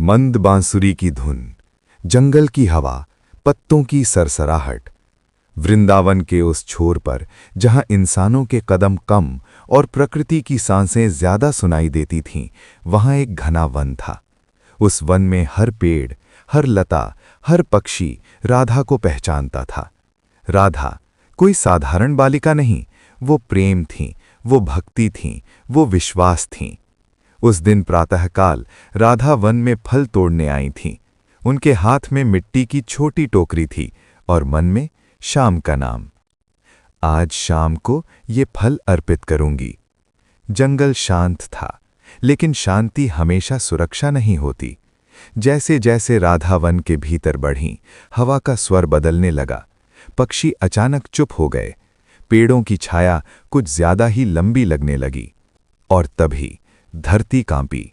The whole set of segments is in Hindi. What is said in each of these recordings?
मंद बांसुरी की धुन, जंगल की हवा, पत्तों की सरसराहट। वृंदावन के उस छोर पर जहां इंसानों के कदम कम और प्रकृति की सांसें ज्यादा सुनाई देती थीं, वहां एक घना वन था। उस वन में हर पेड़, हर लता, हर पक्षी राधा को पहचानता था। राधा कोई साधारण बालिका नहीं, वो प्रेम थी, वो भक्ति थी, वो विश्वास थी। उस दिन प्रातःकाल राधा वन में फल तोड़ने आई थीं। उनके हाथ में मिट्टी की छोटी टोकरी थी और मन में श्याम का नाम। आज शाम को ये फल अर्पित करूंगी। जंगल शांत था, लेकिन शांति हमेशा सुरक्षा नहीं होती। जैसे जैसे राधा वन के भीतर बढ़ीं, हवा का स्वर बदलने लगा। पक्षी अचानक चुप हो गए। पेड़ों की छाया कुछ ज्यादा ही लंबी लगने लगी। और तभी धरती कांपी।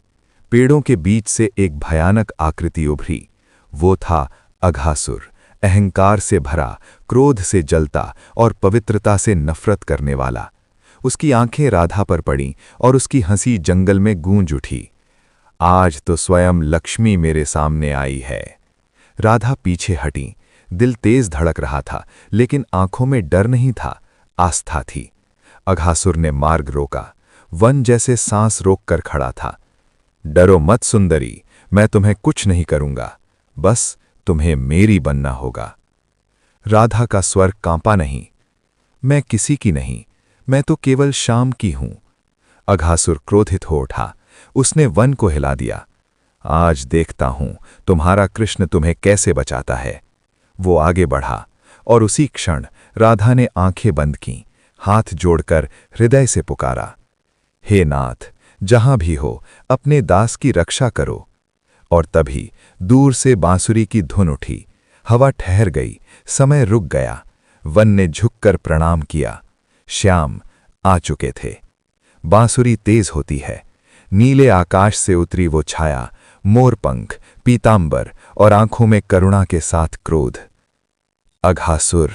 पेड़ों के बीच से एक भयानक आकृति उभरी। वो था अघासुर, अहंकार से भरा, क्रोध से जलता और पवित्रता से नफरत करने वाला। उसकी आंखें राधा पर पड़ीं और उसकी हंसी जंगल में गूंज उठी। आज तो स्वयं लक्ष्मी मेरे सामने आई है। राधा पीछे हटी। दिल तेज धड़क रहा था, लेकिन आंखों में डर नहीं था, आस्था थी। अघासुर ने मार्ग रोका। वन जैसे सांस रोककर खड़ा था। डरो मत सुंदरी, मैं तुम्हें कुछ नहीं करूंगा, बस तुम्हें मेरी बनना होगा। राधा का स्वर कांपा नहीं। मैं किसी की नहीं, मैं तो केवल शाम की हूं। अघासुर क्रोधित हो उठा। उसने वन को हिला दिया। आज देखता हूं तुम्हारा कृष्ण तुम्हें कैसे बचाता है। वो आगे बढ़ा और उसी क्षण राधा ने आंखें बंद कीं, हाथ जोड़कर हृदय से पुकारा, हे नाथ, जहां भी हो अपने दास की रक्षा करो। और तभी दूर से बांसुरी की धुन उठी। हवा ठहर गई, समय रुक गया। वन ने झुककर प्रणाम किया। श्याम आ चुके थे। बांसुरी तेज होती है। नीले आकाश से उतरी वो छाया, मोरपंख, पीतांबर और आंखों में करुणा के साथ क्रोध। अघासुर,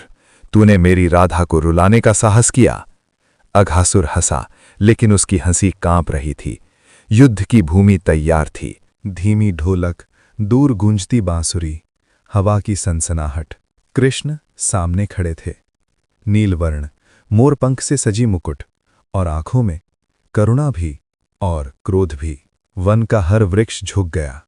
तूने मेरी राधा को रुलाने का साहस किया। अघासुर हंसा, लेकिन उसकी हंसी कांप रही थी। युद्ध की भूमि तैयार थी। धीमी ढोलक, दूर गूंजती बांसुरी, हवा की सनसनाहट। कृष्ण सामने खड़े थे। नीलवर्ण, मोरपंख से सजी मुकुट और आंखों में करुणा भी और क्रोध भी। वन का हर वृक्ष झुक गया।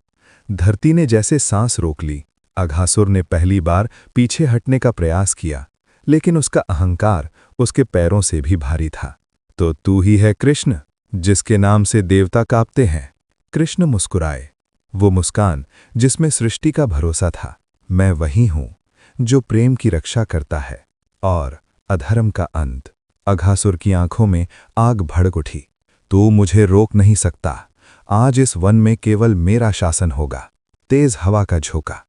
धरती ने जैसे सांस रोक ली। अघासुर ने पहली बार पीछे हटने का प्रयास किया, लेकिन उसका अहंकार उसके पैरों से भी भारी था। तो तू ही है कृष्ण, जिसके नाम से देवता कांपते हैं। कृष्ण मुस्कुराए, वो मुस्कान जिसमें सृष्टि का भरोसा था। मैं वही हूं जो प्रेम की रक्षा करता है और अधर्म का अंत। अघासुर की आंखों में आग भड़क उठी। तू मुझे रोक नहीं सकता। आज इस वन में केवल मेरा शासन होगा। तेज हवा का झोंका।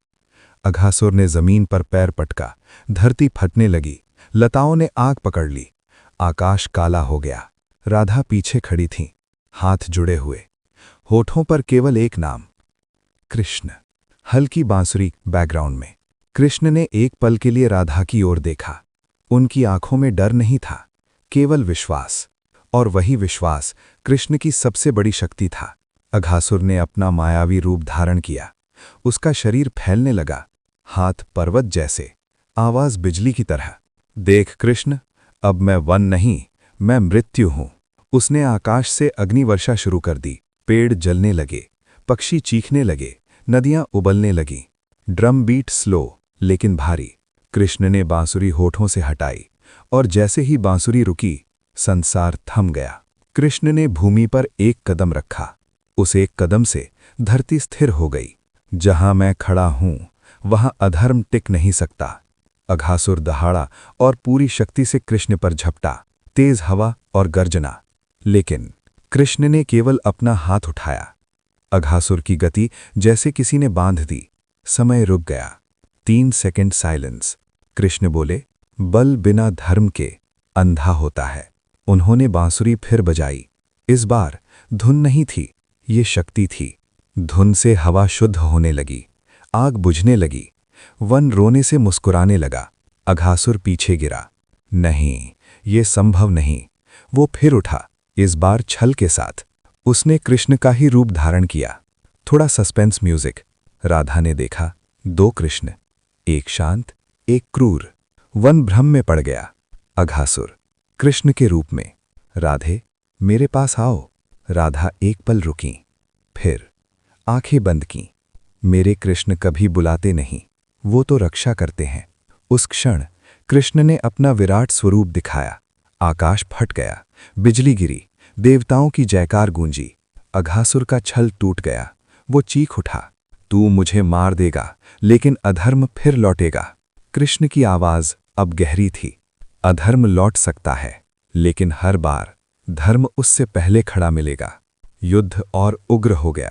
अघासुर ने जमीन पर पैर पटका। धरती फटने लगी। लताओं ने आग पकड़ ली। आकाश काला हो गया। राधा पीछे खड़ी थीं, हाथ जुड़े हुए, होठों पर केवल एक नाम, कृष्ण। हल्की बांसुरी बैकग्राउंड में। कृष्ण ने एक पल के लिए राधा की ओर देखा। उनकी आंखों में डर नहीं था, केवल विश्वास। और वही विश्वास कृष्ण की सबसे बड़ी शक्ति था। अघासुर ने अपना मायावी रूप धारण किया। उसका शरीर फैलने लगा, हाथ पर्वत जैसे, आवाज बिजली की तरह। देख कृष्ण, अब मैं वन नहीं, मैं मृत्यु हूं। उसने आकाश से अग्निवर्षा शुरू कर दी। पेड़ जलने लगे, पक्षी चीखने लगे, नदियां उबलने लगीं। ड्रम बीट स्लो लेकिन भारी। कृष्ण ने बांसुरी होठों से हटाई और जैसे ही बांसुरी रुकी, संसार थम गया। कृष्ण ने भूमि पर एक कदम रखा। उस एक कदम से धरती स्थिर हो गई। जहां मैं खड़ा हूं, वहां अधर्म टिक नहीं सकता। अघासुर दहाड़ा और पूरी शक्ति से कृष्ण पर झपटा। तेज हवा और गर्जना। लेकिन कृष्ण ने केवल अपना हाथ उठाया। अघासुर की गति जैसे किसी ने बांध दी। समय रुक गया। 3 सेकंड साइलेंस। कृष्ण बोले, बल बिना धर्म के अंधा होता है। उन्होंने बांसुरी फिर बजाई। इस बार धुन नहीं थी, ये शक्ति थी। धुन से हवा शुद्ध होने लगी, आग बुझने लगी। वन रोने से मुस्कुराने लगा। अघासुर पीछे गिरा। नहीं, ये संभव नहीं। वो फिर उठा, इस बार छल के साथ। उसने कृष्ण का ही रूप धारण किया। थोड़ा सस्पेंस म्यूजिक। राधा ने देखा 2 कृष्ण, एक शांत, एक क्रूर। वन भ्रम में पड़ गया। अघासुर कृष्ण के रूप में। राधे, मेरे पास आओ। राधा एक पल रुकी, फिर आंखें बंद की। मेरे कृष्ण कभी बुलाते नहीं, वो तो रक्षा करते हैं। उस क्षण कृष्ण ने अपना विराट स्वरूप दिखाया। आकाश फट गया, बिजली गिरी, देवताओं की जयकार गूंजी। अघासुर का छल टूट गया। वो चीख उठा, तू मुझे मार देगा, लेकिन अधर्म फिर लौटेगा। कृष्ण की आवाज अब गहरी थी। अधर्म लौट सकता है, लेकिन हर बार धर्म उससे पहले खड़ा मिलेगा। युद्ध और उग्र हो गया।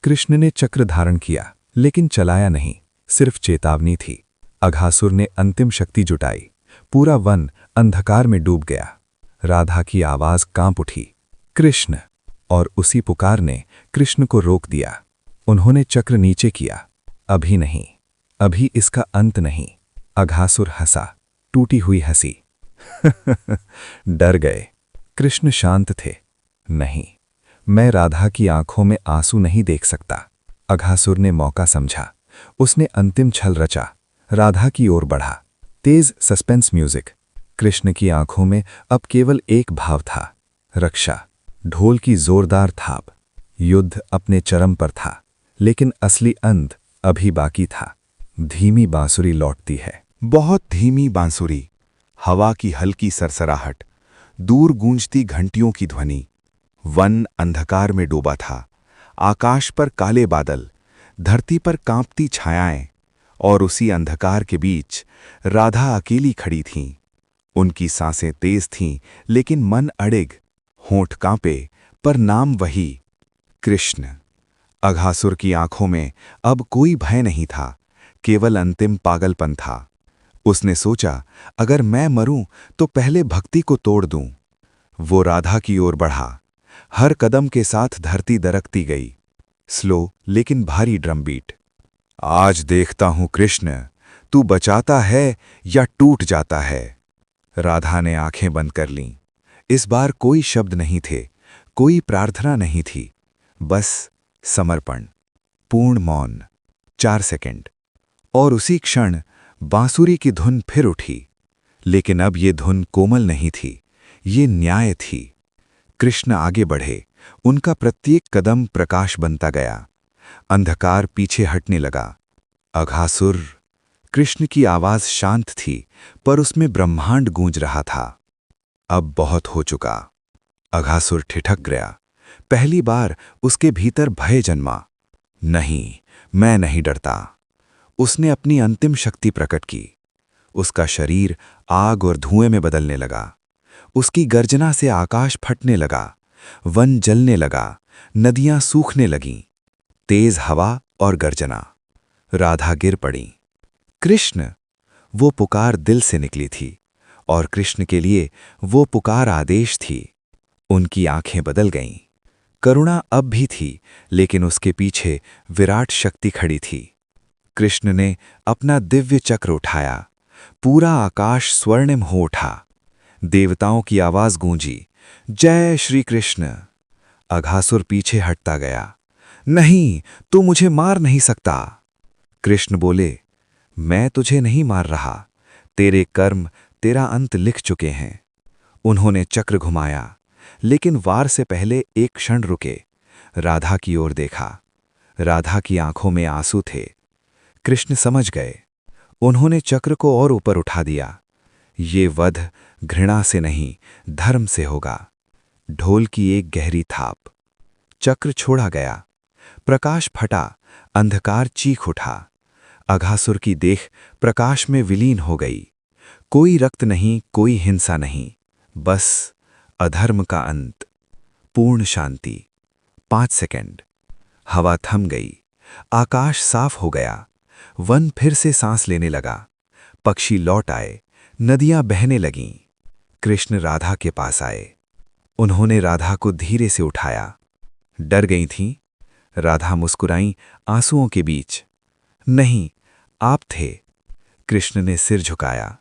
कृष्ण ने चक्र धारण किया, लेकिन चलाया नहीं, सिर्फ चेतावनी थी। अघासुर ने अंतिम शक्ति जुटाई। पूरा वन अंधकार में डूब गया। राधा की आवाज कांप उठी, कृष्ण! और उसी पुकार ने कृष्ण को रोक दिया। उन्होंने चक्र नीचे किया। अभी नहीं, अभी इसका अंत नहीं। अघासुर हंसा, टूटी हुई हंसी। डर गए। कृष्ण शांत थे। नहीं, मैं राधा की आंखों में आंसू नहीं देख सकता। अघासुर ने मौका समझा। उसने अंतिम छल रचा। राधा की ओर बढ़ा। तेज सस्पेंस म्यूजिक। कृष्ण की आंखों में अब केवल एक भाव था, रक्षा। ढोल की जोरदार थाप। युद्ध अपने चरम पर था, लेकिन असली अंत अभी बाकी था। धीमी बांसुरी लौटती है, बहुत धीमी बांसुरी। हवा की हल्की सरसराहट, दूर गूंजती घंटियों की ध्वनि। वन अंधकार में डूबा था। आकाश पर काले बादल, धरती पर कांपती छायाएं, और उसी अंधकार के बीच राधा अकेली खड़ी थीं। उनकी सांसें तेज थीं, लेकिन मन अड़िग। होंठ कांपे, पर नाम वही, कृष्ण। अघासुर की आंखों में अब कोई भय नहीं था, केवल अंतिम पागलपन था। उसने सोचा, अगर मैं मरूं तो पहले भक्ति को तोड़ दूं। वो राधा की ओर बढ़ा। हर कदम के साथ धरती दरकती गई। स्लो लेकिन भारी ड्रम बीट। आज देखता हूं कृष्ण, तू बचाता है या टूट जाता है। राधा ने आंखें बंद कर लीं। इस बार कोई शब्द नहीं थे, कोई प्रार्थना नहीं थी, बस समर्पण, पूर्ण मौन। 4 सेकंड, और उसी क्षण बांसुरी की धुन फिर उठी। लेकिन अब ये धुन कोमल नहीं थी, ये न्याय थी। कृष्ण आगे बढ़े, उनका प्रत्येक कदम प्रकाश बनता गया। अंधकार पीछे हटने लगा। अघासुर! कृष्ण की आवाज शांत थी, पर उसमें ब्रह्मांड गूंज रहा था। अब बहुत हो चुका। अघासुर ठिठक गया। पहली बार उसके भीतर भय जन्मा। नहीं, मैं नहीं डरता। उसने अपनी अंतिम शक्ति प्रकट की। उसका शरीर आग और धुएं में बदलने लगा। उसकी गर्जना से आकाश फटने लगा, वन जलने लगा, नदियां सूखने लगीं। तेज हवा और गर्जना। राधा गिर पड़ी। कृष्ण! वो पुकार दिल से निकली थी, और कृष्ण के लिए वो पुकार आदेश थी। उनकी आंखें बदल गईं। करुणा अब भी थी, लेकिन उसके पीछे विराट शक्ति खड़ी थी। कृष्ण ने अपना दिव्य चक्र उठाया। पूरा आकाश स्वर्णिम हो उठा। देवताओं की आवाज गूंजी, जय श्री कृष्ण। अघासुर पीछे हटता गया। नहीं, तू मुझे मार नहीं सकता। कृष्ण बोले, मैं तुझे नहीं मार रहा, तेरे कर्म तेरा अंत लिख चुके हैं। उन्होंने चक्र घुमाया, लेकिन वार से पहले एक क्षण रुके। राधा की ओर देखा। राधा की आंखों में आंसू थे। कृष्ण समझ गए। उन्होंने चक्र को और ऊपर उठा दिया। ये वध घृणा से नहीं, धर्म से होगा। ढोल की एक गहरी थाप। चक्र छोड़ा गया। प्रकाश फटा, अंधकार चीख उठा। अघासुर की देह प्रकाश में विलीन हो गई। कोई रक्त नहीं, कोई हिंसा नहीं, बस अधर्म का अंत। पूर्ण शांति। 5 सेकंड। हवा थम गई। आकाश साफ हो गया। वन फिर से सांस लेने लगा। पक्षी लौट आए। नदियां बहने लगीं। कृष्ण राधा के पास आए। उन्होंने राधा को धीरे से उठाया। डर गई थीं? राधा मुस्कुराईं आंसुओं के बीच। नहीं, आप थे। कृष्ण ने सिर झुकाया।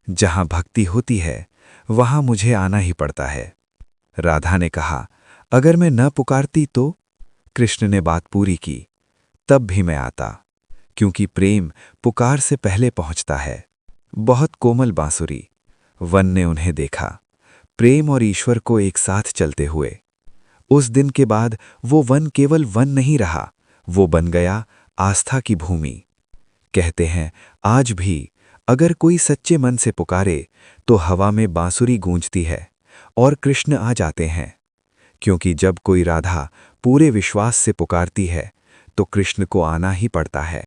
जहां भक्ति होती है, वहां मुझे आना ही पड़ता है। राधा ने कहा, अगर मैं न पुकारती तो? कृष्ण ने बात पूरी की, तब भी मैं आता, क्योंकि प्रेम पुकार से पहले पहुंचता है। बहुत कोमल बांसुरी। वन ने उन्हें देखा, प्रेम और ईश्वर को एक साथ चलते हुए। उस दिन के बाद वो वन केवल वन नहीं रहा, वो बन गया आस्था की भूमि। कहते हैं, आज भी अगर कोई सच्चे मन से पुकारे तो हवा में बांसुरी गूंजती है और कृष्ण आ जाते हैं। क्योंकि जब कोई राधा पूरे विश्वास से पुकारती है तो कृष्ण को आना ही पड़ता है।